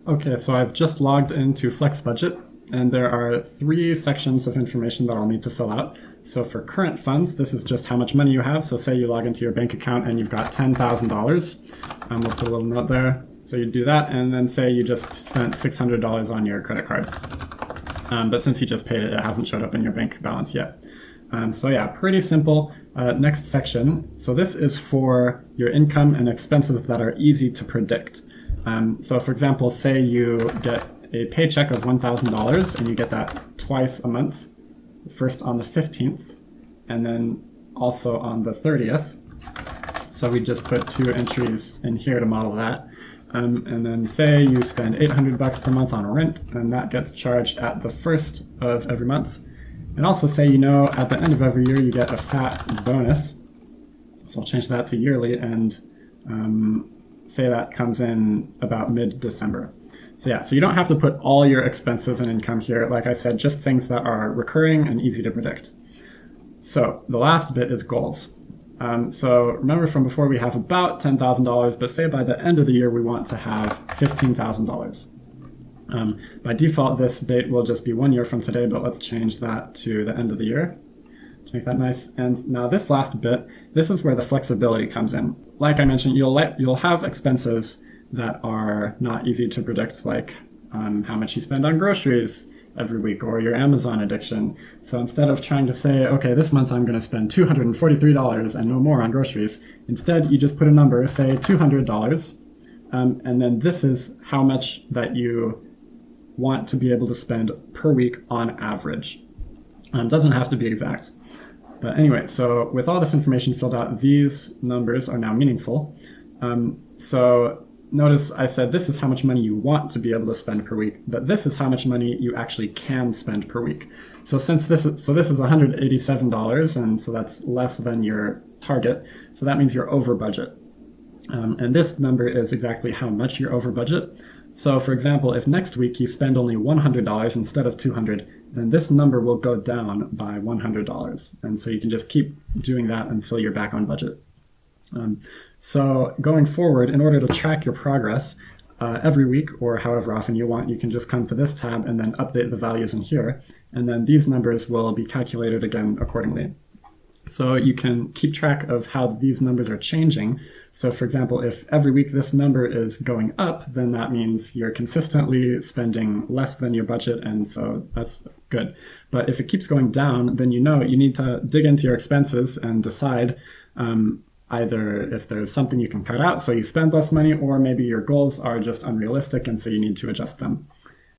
Okay, so I've just logged into FlexBudget, and there are three sections of information that I'll need to fill out. So for current funds, this is just how much money you have. So say you log into your bank account and you've got $10,000. We'll put a little note there. So you do that, and then say you just spent $600 on your credit card. But since you just paid it, it hasn't showed up in your bank balance yet. So yeah, pretty simple. Next section. So this is for your income and expenses that are easy to predict. So for example, say you get a paycheck of $1,000 and you get that twice a month, first on the 15th and then also on the 30th. So we just put two entries in here to model that. And then say you spend $800 per month on rent, and that gets charged at the first of every month. And also say, at the end of every year you get a fat bonus. So I'll change that to yearly, and say that comes in about mid-December. So yeah, so you don't have to put all your expenses and income here. Like I said, just things that are recurring and easy to predict. So the last bit is goals. So remember from before, we have about $10,000, but say by the end of the year we want to have $15,000. By default, this date will just be 1 year from today, but let's change that to the end of the year to make that nice. And now this last bit, this is where the flexibility comes in. Like I mentioned, you'll have expenses that are not easy to predict, like how much you spend on groceries every week or your Amazon addiction. So instead of trying to say, okay, this month I'm going to spend $243 and no more on groceries, instead you just put a number, say $200, and then this is how much that you want to be able to spend per week on average. It doesn't have to be exact. But anyway, so with all this information filled out, these numbers are now meaningful. So notice I said this is how much money you want to be able to spend per week, but this is how much money you actually can spend per week. So since this is $187, and so that's less than your target, so that means you're over budget. And this number is exactly how much you're over budget. So for example, if next week you spend only $100 instead of $200, then this number will go down by $100. And so you can just keep doing that until you're back on budget. So going forward, in order to track your progress, every week or however often you want, you can just come to this tab and then update the values in here. And then these numbers will be calculated again accordingly. So you can keep track of how these numbers are changing. So for example, if every week this number is going up, then that means you're consistently spending less than your budget, and so that's good. But if it keeps going down, then you need to dig into your expenses and decide either if there's something you can cut out so you spend less money, or maybe your goals are just unrealistic and so you need to adjust them.